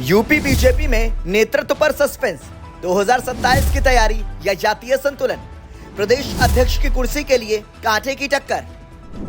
UP BJP में नेतृत्व पर सस्पेंस, 2027 की तैयारी या जातीय संतुलन, प्रदेश अध्यक्ष की कुर्सी के लिए कांटे की टक्कर।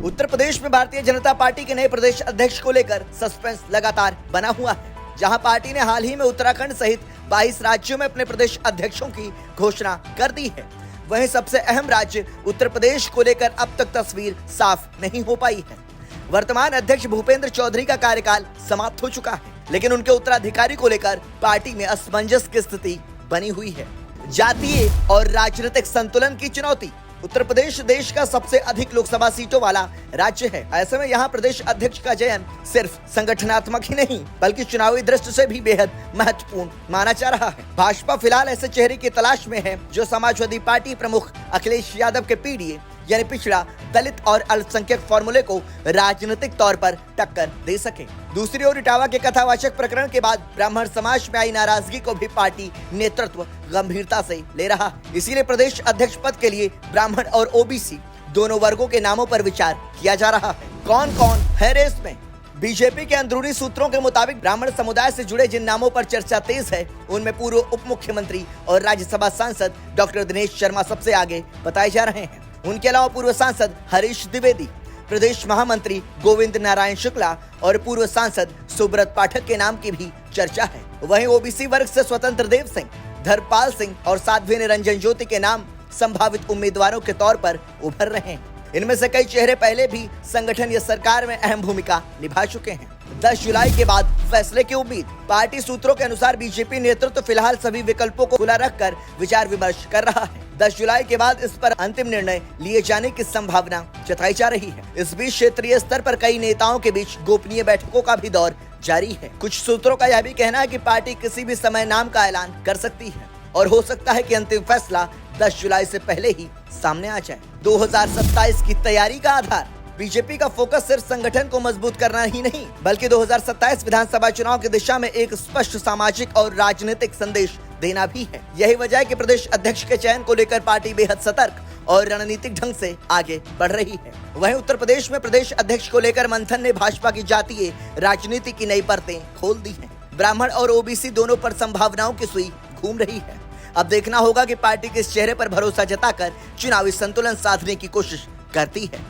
उत्तर प्रदेश में भारतीय जनता पार्टी के नए प्रदेश अध्यक्ष को लेकर सस्पेंस लगातार बना हुआ है। जहां पार्टी ने हाल ही में उत्तराखंड सहित 22 राज्यों में अपने प्रदेश अध्यक्षों की घोषणा कर दी है, वहीं सबसे अहम राज्य उत्तर प्रदेश को लेकर अब तक तस्वीर साफ नहीं हो पाई है। वर्तमान अध्यक्ष भूपेंद्र चौधरी का कार्यकाल समाप्त हो चुका है, लेकिन उनके उत्तराधिकारी को लेकर पार्टी में असमंजस की स्थिति बनी हुई है। जातीय और राजनीतिक संतुलन की चुनौती। उत्तर प्रदेश देश का सबसे अधिक लोकसभा सीटों वाला राज्य है। ऐसे में यहाँ प्रदेश अध्यक्ष का चयन सिर्फ संगठनात्मक ही नहीं बल्कि चुनावी दृष्टि से भी बेहद महत्वपूर्ण माना जा रहा है। भाजपा फिलहाल ऐसे चेहरे की तलाश में है जो समाजवादी पार्टी प्रमुख अखिलेश यादव के पीडीए यानी पिछड़ा, दलित और अल्पसंख्यक फॉर्मूले को राजनीतिक तौर पर टक्कर दे सके। दूसरी ओर इटावा के कथावाचक प्रकरण के बाद ब्राह्मण समाज में आई नाराजगी को भी पार्टी नेतृत्व गंभीरता से ले रहा है। इसीलिए प्रदेश अध्यक्ष पद के लिए ब्राह्मण और ओबीसी दोनों वर्गों के नामों पर विचार किया जा रहा है। कौन कौन है रेस में? बीजेपी के अंदरूनी सूत्रों के मुताबिक ब्राह्मण समुदाय से जुड़े जिन नामों पर चर्चा तेज है, उनमें पूर्व उप मुख्यमंत्री और राज्यसभा सांसद डॉक्टर दिनेश शर्मा सबसे आगे बताए जा रहे हैं। उनके अलावा पूर्व सांसद हरीश द्विवेदी, प्रदेश महामंत्री गोविंद नारायण शुक्ला और पूर्व सांसद सुब्रत पाठक के नाम की भी चर्चा है। वहीं ओबीसी वर्ग से स्वतंत्र देव सिंह, धर्मपाल सिंह और साध्वी निरंजन ज्योति के नाम संभावित उम्मीदवारों के तौर पर उभर रहे हैं। इनमें से कई चेहरे पहले भी संगठन या सरकार में अहम भूमिका निभा चुके हैं। 10 जुलाई के बाद फैसले की उम्मीद। पार्टी सूत्रों के अनुसार बीजेपी नेतृत्व फिलहाल सभी विकल्पों को खुला रखकर विचार विमर्श कर रहा है। 10 जुलाई के बाद इस पर अंतिम निर्णय लिए जाने की संभावना जताई जा रही है। इस बीच क्षेत्रीय स्तर पर कई नेताओं के बीच गोपनीय बैठकों का भी दौर जारी है। कुछ सूत्रों का यह भी कहना है कि पार्टी किसी भी समय नाम का ऐलान कर सकती है और हो सकता है कि अंतिम फैसला 10 जुलाई से पहले ही सामने आ जाए। 2027 की तैयारी का आधार। बीजेपी का फोकस सिर्फ संगठन को मजबूत करना ही नहीं बल्कि 2027 विधानसभा चुनाव की दिशा में एक स्पष्ट सामाजिक और राजनीतिक संदेश देना भी है। यही वजह है कि प्रदेश अध्यक्ष के चयन को लेकर पार्टी बेहद सतर्क और रणनीतिक ढंग से आगे बढ़ रही है। वहीं उत्तर प्रदेश में प्रदेश अध्यक्ष को लेकर मंथन ने भाजपा की जातीय राजनीति की नई परतें खोल दी हैं। ब्राह्मण और ओबीसी दोनों पर संभावनाओं की सुई घूम रही है। अब देखना होगा कि पार्टी किस चेहरे पर भरोसा जताकर चुनावी संतुलन साधने की कोशिश करती है।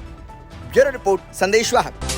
ब्यूरो रिपोर्ट, संदेश वाहक।